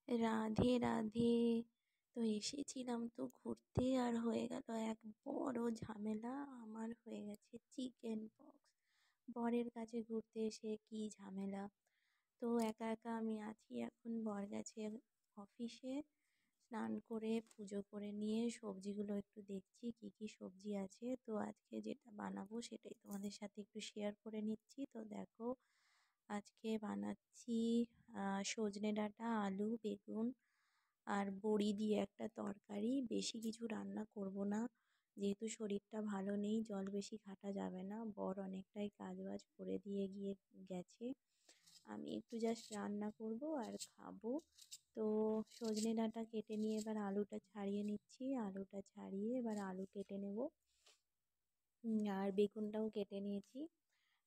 রাধে রাধে। তো এসেছিলাম তো ঘুরতে, আর হয়ে গেল এক বড় ঝামেলা। আমার হয়ে গেছে চিকেন পক্স। বরের কাছে ঘুরতে এসে কি ঝামেলা! তো একা একা আমি আছি এখন। বর গেছে অফিসে, স্নান করে পুজো করে নিয়ে সবজিগুলো একটু দেখছি কি কি সবজি আছে। তো আজকে যেটা বানাবো সেটাই তোমাদের সাথে একটু শেয়ার করে নিচ্ছি। তো দেখো, আজকে বানাচ্ছি সজনে ডাঁটা, আলু, বেগুন আর বড়ি দিয়ে একটা তরকারি। বেশি কিছু রান্না করব না, যেহেতু শরীরটা ভালো নেই, জল বেশি ঘাটা যাবে না। বর অনেকটাই কাজবাজ করে দিয়ে গেছে। আমি একটু জাস্ট রান্না করব আর খাবো। তো সজনে ডাঁটা কেটে নিয়ে এবার আলুটা ছাড়িয়ে নিচ্ছি। আলুটা ছাড়িয়ে এবার আলু কেটে নেব। আর বেগুনটাও কেটে নিয়েছি।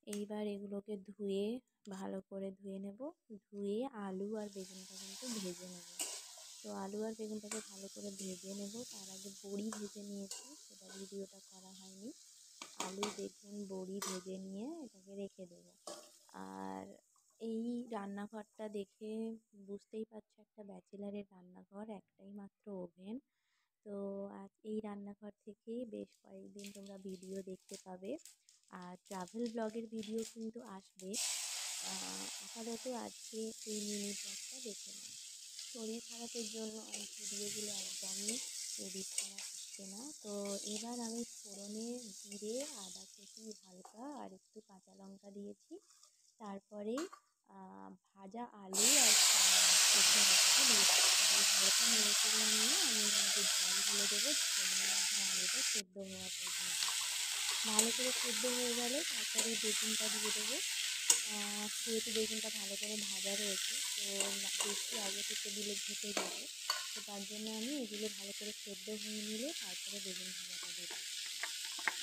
এইবার এগুলোকে ধুয়ে ভালো করে ধুয়ে নেব। ধুয়ে আলু আর বেগুনটা কিন্তু ভেজে নেব। তো আলু আর বেগুনটাকে ভালো করে ভেজে নেব। তার আগে বড়ি ভেজে নিয়েছি, সেটা ভিডিওটা করা হয়নি। আলু, বেগুন, বড়ি ভেজে নিয়ে এটাকে রেখে দেব। আর এই রান্নাঘরটা দেখে বুঝতেই পারছো, একটা ব্যাচেলারের রান্নাঘর, একটাই মাত্র ওভেন। তো আজ এই রান্নাঘর থেকেই বেশ কয়েকদিন তোমরা ভিডিও দেখতে পাবে, আর ট্রাভেল ব্লগের ভিডিও কিন্তু আসবে। আপাতত আজকে এই মিনি ব্লগটা দেখে নাও। শরীর খারাপের জন্য এই ভিডিওগুলো একদমই এডিট করা হচ্ছে না। তো এবার আমি ফোড়নে জিরে, আদা কুচি হালকা আর একটু কাঁচা লঙ্কা দিয়েছি। তারপরে ভাজা আলু আর শুকনো লঙ্কা দিয়ে হালকা নেড়ে চেড়ে নিয়ে আমি এর মধ্যে জল ঢেলে দেবো। সজনে ডাঁটা আলুটা সেদ্ধ হওয়া পর্যন্ত। ভালো করে সেদ্ধ হয়ে গেলে তারপরে বেগুনটা দিয়ে দেবো। যেহেতু বেগুনটা ভালো করে ভাজা রয়েছে, তো বেশি আগে থেকে দিলে ঘেঁটে যাবে। তো তার জন্য আমি এগুলো ভালো করে সেদ্ধ হয়ে নিলে তারপরে বেগুন ভাজাটা দেবো,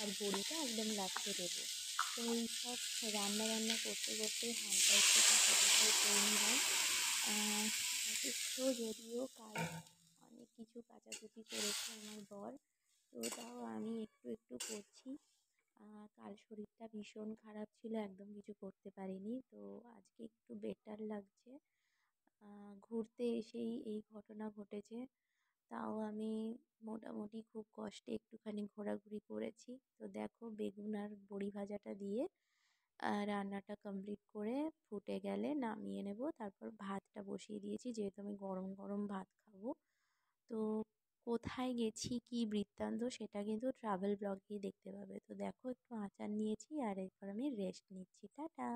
আর বড়িটা একদম লাস্টে দেবো। তো এই সব রান্না করতে করতে হালকা একটু কাঁচাকুচিও করে নিলাম। অসুস্থ যদিও, কাল অনেক কিছু কাচাকুচি করেছে আমার বর, তো তাও আমি একটু একটু করছি। কাল শরীরটা ভীষণ খারাপ ছিল, একদম কিছু করতে পারিনি। তো আজকে একটু বেটার লাগছে। ঘুরতে এসেই এই ঘটনা ঘটেছে, তাও আমি মোটামুটি খুব কষ্টে একটুখানি ঘোরাঘুরি করেছি। তো দেখো, বেগুন আর বড়ি ভাজাটা দিয়ে রান্নাটা কমপ্লিট করে ফুটে গেলে নামিয়ে নেব। তারপর ভাতটা বসিয়ে দিয়েছি, যেহেতু আমি গরম গরম ভাত খাবো। তো কোথায় গেছি, কি বৃত্তান্ত, সেটা কিন্তু ট্রাভেল ব্লগেই দেখতে পাবে। তো দেখো, একটু আচার নিয়েছি আর এরপর আমি রেস্ট নিচ্ছি। টাটা।